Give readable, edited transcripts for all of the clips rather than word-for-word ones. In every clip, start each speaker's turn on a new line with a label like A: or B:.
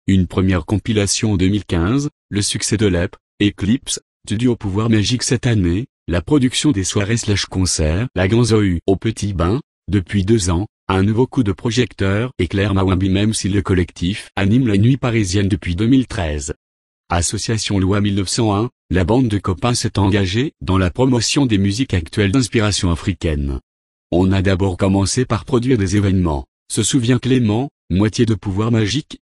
A: Une première compilation en 2015, le succès de l'EP, Eclipse, du duo Pouvoir Magique cette année, la production des soirées/concerts, la Ganzohu au Petit Bain, depuis 2 ans, un nouveau coup de projecteur éclaire Mawimbi même si le collectif anime la nuit parisienne depuis 2013. Association Loi 1901, la bande de copains s'est engagée dans la promotion des musiques actuelles d'inspiration africaine. On a d'abord commencé par produire des événements, se souvient Clément, moitié de Pouvoir Magique,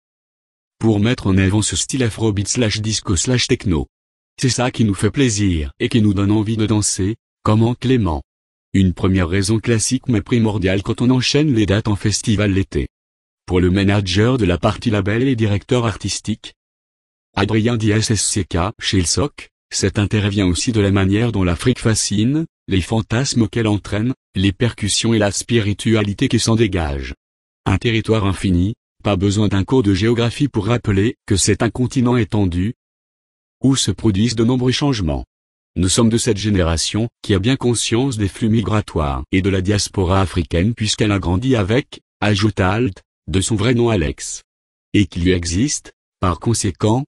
A: pour mettre en avant ce style afrobeat/disco/techno. C'est ça qui nous fait plaisir et qui nous donne envie de danser, comment Clément. Une première raison classique mais primordiale quand on enchaîne les dates en festival l'été. Pour le manager de la partie label et directeur artistique, Adrien Diaz SCK chez le SOC, cet intérêt vient aussi de la manière dont l'Afrique fascine, les fantasmes qu'elle entraîne, les percussions et la spiritualité qui s'en dégage. Un territoire infini, pas besoin d'un cours de géographie pour rappeler que c'est un continent étendu, où se produisent de nombreux changements. Nous sommes de cette génération qui a bien conscience des flux migratoires et de la diaspora africaine puisqu'elle a grandi avec, ajoute Alt, de son vrai nom Alex. Et qu'il lui existe, par conséquent,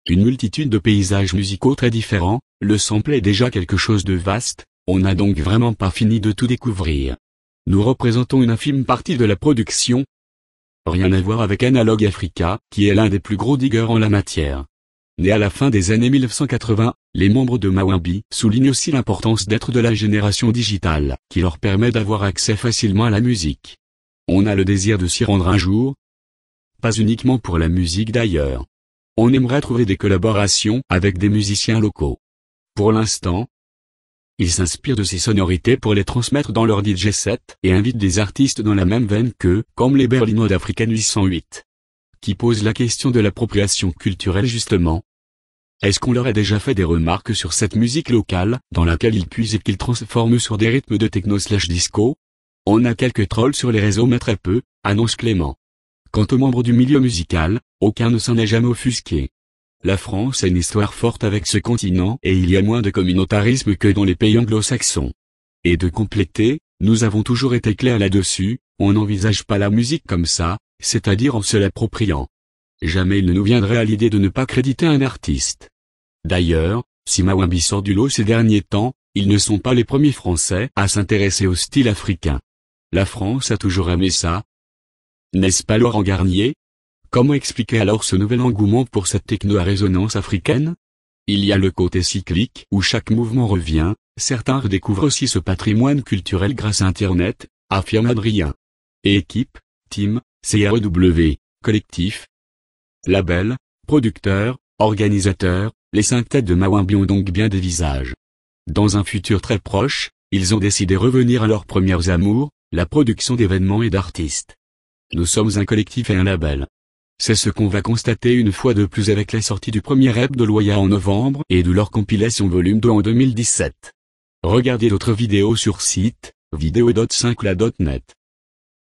A: une multitude de paysages musicaux très différents, le sample est déjà quelque chose de vaste, on n'a donc vraiment pas fini de tout découvrir. Nous représentons une infime partie de la production. Rien à voir avec Analog Africa, qui est l'un des plus gros diggers en la matière. Né à la fin des années 1980, les membres de Mawimbi soulignent aussi l'importance d'être de la génération digitale, qui leur permet d'avoir accès facilement à la musique. On a le désir de s'y rendre un jour. Pas uniquement pour la musique d'ailleurs. On aimerait trouver des collaborations avec des musiciens locaux. Pour l'instant, ils s'inspirent de ces sonorités pour les transmettre dans leur DJ set et invitent des artistes dans la même veine qu'eux, comme les Berlinois d'African 808. Qui posent la question de l'appropriation culturelle justement. Est-ce qu'on leur a déjà fait des remarques sur cette musique locale, dans laquelle ils puisent et qu'ils transforment sur des rythmes de techno/disco? On a quelques trolls sur les réseaux mais très peu, annonce Clément. Quant aux membres du milieu musical, aucun ne s'en est jamais offusqué. La France a une histoire forte avec ce continent et il y a moins de communautarisme que dans les pays anglo-saxons. Et de compléter, nous avons toujours été clairs là-dessus, on n'envisage pas la musique comme ça, c'est-à-dire en se l'appropriant. Jamais il ne nous viendrait à l'idée de ne pas créditer un artiste. D'ailleurs, si Mawimbi sort du lot ces derniers temps, ils ne sont pas les premiers Français à s'intéresser au style africain. La France a toujours aimé ça. N'est-ce pas Laurent Garnier? Comment expliquer alors ce nouvel engouement pour cette techno à résonance africaine? Il y a le côté cyclique où chaque mouvement revient, certains redécouvrent aussi ce patrimoine culturel grâce à Internet, affirme Adrien. Et équipe, team, CREW, collectif, label, producteur, organisateur, les 5 têtes de Mawimbi ont donc bien des visages. Dans un futur très proche, ils ont décidé revenir à leurs premières amours, la production d'événements et d'artistes. Nous sommes un collectif et un label. C'est ce qu'on va constater une fois de plus avec la sortie du premier EP de Loya en novembre et de leur compilation volume 2 en 2017. Regardez d'autres vidéos sur site, vidéo.5la.net.